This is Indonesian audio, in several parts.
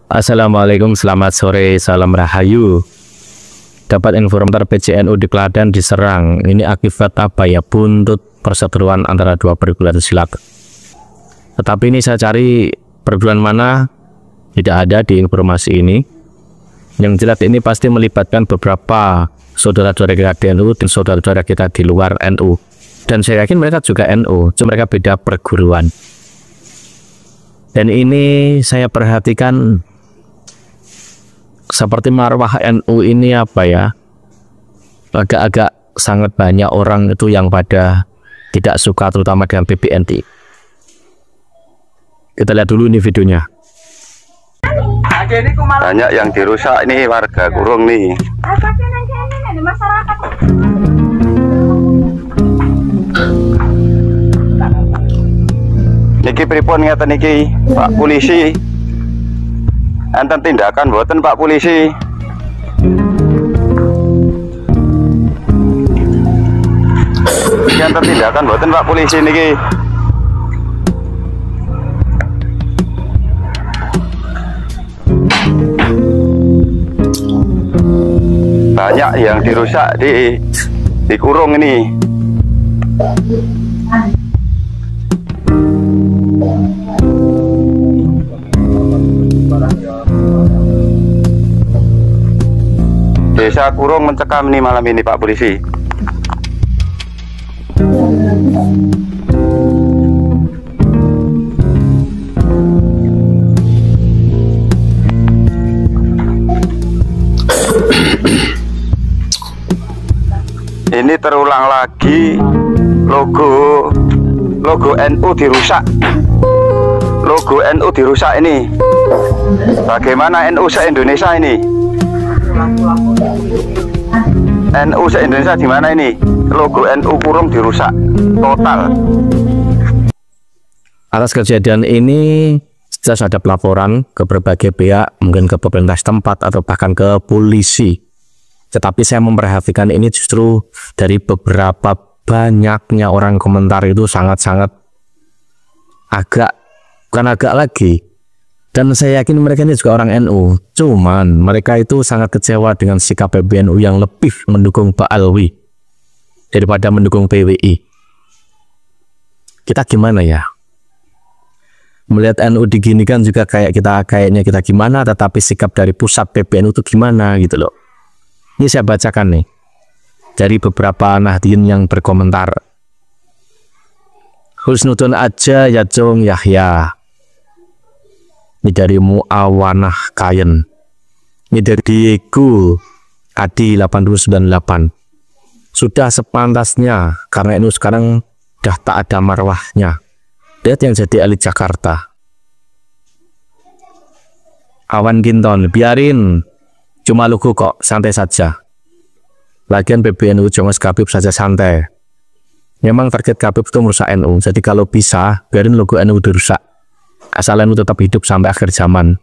Assalamualaikum, selamat sore, salam rahayu. Dapat informasi PCNU di Klaten diserang. Ini akibat apa ya? Buntut perseteruan antara dua perguruan silat. Tetapi ini saya cari perguruan mana, tidak ada di informasi ini. Yang jelas ini pasti melibatkan beberapa saudara-saudara kita di NU dan saudara-saudara kita di luar NU. Dan saya yakin mereka juga NU, cuma mereka beda perguruan. Dan ini saya perhatikan seperti marwah NU ini apa ya, agak-agak sangat banyak orang itu yang pada tidak suka terutama dengan PBNI. Kita lihat dulu ini videonya. Banyak yang dirusak ini warga Kurung nih. Niki pripun ngeten niki Pak Polisi, enten tindakan mboten Pak Polisi? Enten tindakan mboten Pak Polisi niki? Banyak yang dirusak di Kurung ini. Desa Kurung mencekam nih malam ini Pak Polisi. Ini terulang lagi, logo NU dirusak. Logo NU dirusak ini. Bagaimana NU se-Indonesia ini? NU se-Indonesia di mana ini? Logo NU Kurung dirusak total. Atas kejadian ini sudah ada pelaporan ke berbagai pihak, mungkin ke pemerintah setempat atau bahkan ke polisi. Tetapi saya memperhatikan ini justru dari beberapa banyaknya orang komentar itu sangat-sangat bukan agak lagi. Dan saya yakin mereka ini juga orang NU. Cuman mereka itu sangat kecewa dengan sikap PBNU yang lebih mendukung Pak Alwi daripada mendukung PWI. Kita gimana ya? Melihat NU diginikan juga kayaknya kita gimana, tetapi sikap dari pusat PBNU itu gimana gitu loh. Ini saya bacakan nih dari beberapa Nahdien yang berkomentar. Husnudun aja ya Jong Yahya. Ini dari Muawanah Kayen. Ini dari Diego Adi 898. Sudah sepantasnya karena NU sekarang udah tak ada marwahnya. Lihat yang jadi elit Jakarta. Awan Ginton, biarin. Cuma logo kok, santai saja. Lagian PBNU Jongos Kabib saja santai. Memang target Kabib itu merusak NU. Jadi kalau bisa, biarin logo NU dirusak. Asal NU tetap hidup sampai akhir zaman.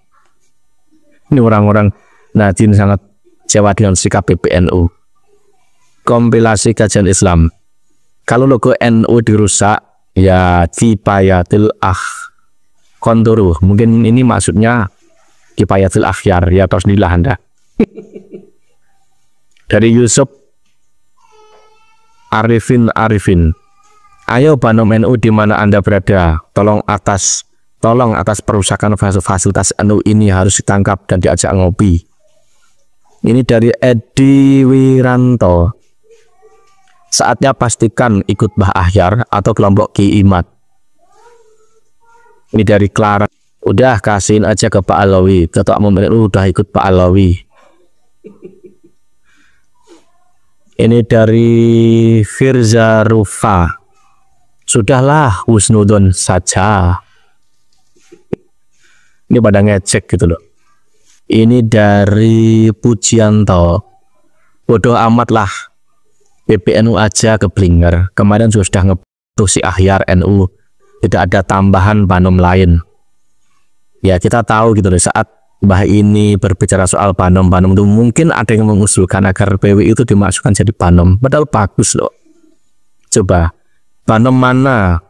Ini orang-orang Nahdien sangat kecewa dengan sikap PBNU. Kompilasi kajian Islam. Kalau logo NU dirusak, ya kipayatil konturuh. Mungkin ini maksudnya kipayatil akhyar. Ya terus inilah Anda. Dari Yusuf Arifin, ayo Banom NU di mana Anda berada, tolong atas perusakan fasilitas NU ini harus ditangkap dan diajak ngopi. Ini dari Edi Wiranto. Saatnya pastikan ikut Mbah Ahyar atau kelompok Ki Imad. Ini dari Clara. Udah kasihin aja ke Pak Alawi, ketua umum NU udah ikut Pak Alawi. Ini dari Firza Rufa. Sudahlah husnudon saja. Ini pada ngecek gitu loh. Ini dari Pujianto. Bodoh amat lah. PBNU aja keblinger. Kemarin sudah ngebutuh si Ahyar NU. Tidak ada tambahan Banom lain. Ya kita tahu gitu loh, saat Mbah ini berbicara soal Banom itu mungkin ada yang mengusulkan agar PWI itu dimasukkan jadi Banom. Padahal bagus loh. Coba Banom mana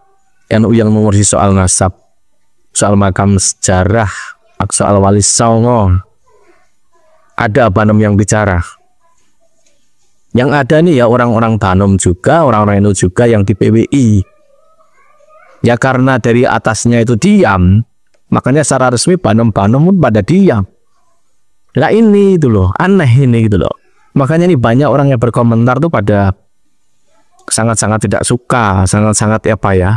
NU yang mengurusi soal nasab, soal makam sejarah soal Wali Songo. Ada apa yang bicara? Yang ada nih ya orang-orang Danom juga, orang-orang NU juga yang di PWI. Ya karena dari atasnya itu diam, makanya secara resmi Banom-Banom pun pada diam. Nah ini itu loh, aneh ini gitu loh. Makanya nih banyak orang yang berkomentar tuh pada sangat-sangat tidak suka, sangat-sangat apa ya.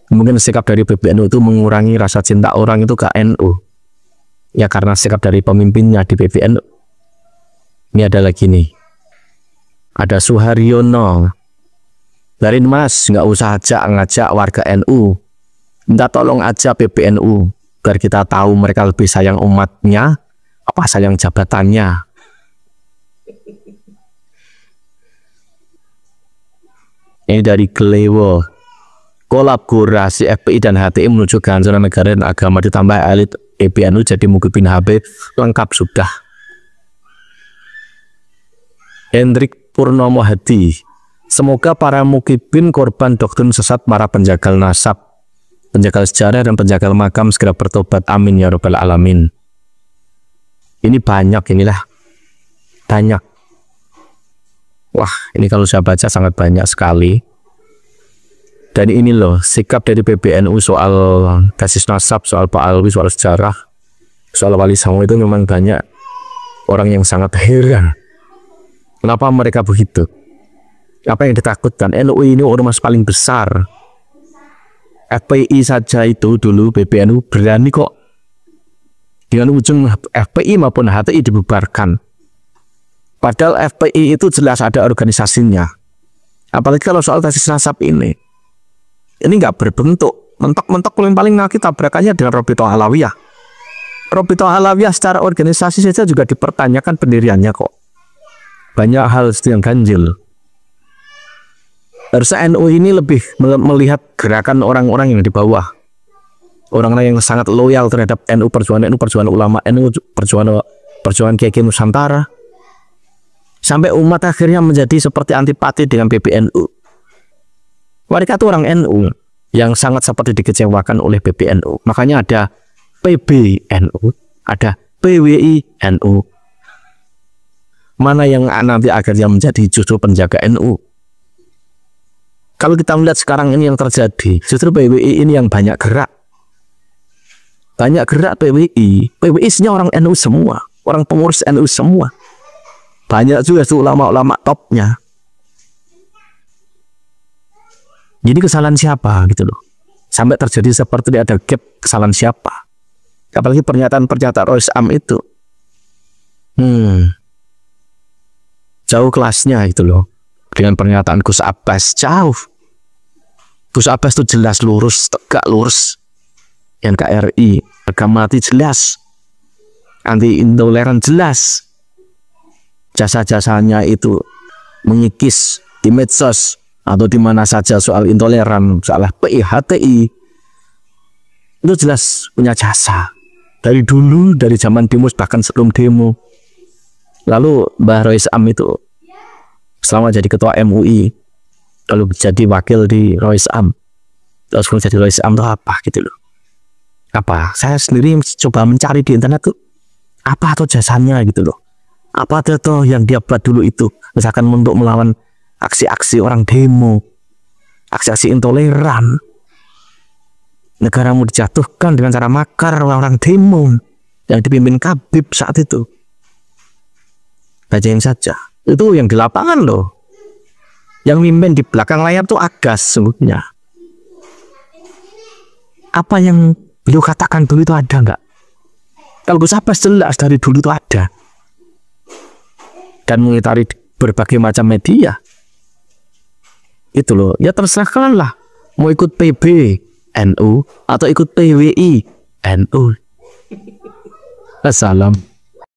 Mungkin sikap dari PBNU itu mengurangi rasa cinta orang itu ke NU. Ya karena sikap dari pemimpinnya di PBNU. Ini ada lagi nih. Ada Suharyono. Dari Mas, nggak usah ngajak warga NU. Minta tolong aja PBNU. Biar kita tahu mereka lebih sayang umatnya, apa sayang jabatannya. Ini dari Glewo. Kolaborasi FPI dan HTI menuju kehancuran negara dan agama ditambah elit PBNU jadi Mukibin HB lengkap sudah. Hendrik Purnomo Hadi. Semoga para Mukibin korban doktrin sesat para penjagal nasab, penjagal sejarah dan penjagal makam segera bertobat. Amin ya robbal alamin. Ini banyak inilah. Banyak. Wah, ini kalau saya baca sangat banyak sekali. Dan ini loh sikap dari PBNU soal basis nasab, soal Pak Alwi, soal sejarah, soal Wali Songo itu memang banyak orang yang sangat heran. Kenapa mereka begitu? Apa yang ditakutkan? NU ini ormas paling besar. FPI saja itu dulu PBNU berani kok dengan ujung FPI maupun HTI dibubarkan. Padahal FPI itu jelas ada organisasinya. Apalagi kalau soal basis nasab ini nggak berbentuk, mentok-mentok paling nanti tabrakannya dengan Robito Alawiyah. Robito Alawiyah secara organisasi saja juga dipertanyakan pendiriannya kok. Banyak hal yang ganjil. Harusnya NU ini lebih melihat gerakan orang-orang yang di bawah. Orang-orang yang sangat loyal terhadap NU perjuangan ulama, NU perjuangan Kiai Nusantara. Sampai umat akhirnya menjadi seperti antipati dengan PBNU. Mereka itu orang NU yang sangat seperti dikecewakan oleh PBNU. Makanya ada PBNU, ada PWI NU. Mana yang nanti akhirnya menjadi justru penjaga NU? Kalau kita melihat sekarang ini yang terjadi, justru PWI ini yang banyak gerak. Banyak gerak PWI. PWI isinya orang NU semua, orang pengurus NU semua. Banyak juga itu ulama-ulama topnya. Jadi kesalahan siapa gitu loh. Sampai terjadi seperti ada gap, kesalahan siapa. Apalagi pernyataan-pernyataan Rois Am itu. Jauh kelasnya itu loh. Dengan pernyataan Gus Abbas jauh. Gus Abbas itu jelas lurus, tegak lurus. NKRI, harga mati jelas. Anti intoleran jelas. Jasa-jasanya itu mengikis di medsos atau di mana saja soal intoleran, soal PI, HTI, itu jelas punya jasa dari dulu, dari zaman demo, bahkan sebelum demo. Lalu Mbah Rois Am itu selama jadi ketua MUI, lalu jadi wakil di Rois Am, terus jadi Rois Am itu apa gitu loh. Apa? Saya sendiri coba mencari di internet tuh apa atau jasanya gitu loh. Apa tuh yang dia buat dulu itu, misalkan untuk melawan aksi-aksi orang demo, aksi-aksi intoleran. Negaramu dijatuhkan dengan cara makar orang demo yang dipimpin Kabib saat itu. Bacain saja. Itu yang di lapangan loh. Yang mimpin di belakang layar tuh Agas sungguhnya. Apa yang beliau katakan dulu itu ada nggak? Kalau Gus Abbas jelas dari dulu itu ada. Dan mengitari berbagai macam media. Itu loh, ya terserah kalian lah mau ikut PB NU atau ikut PWI NU. Assalam.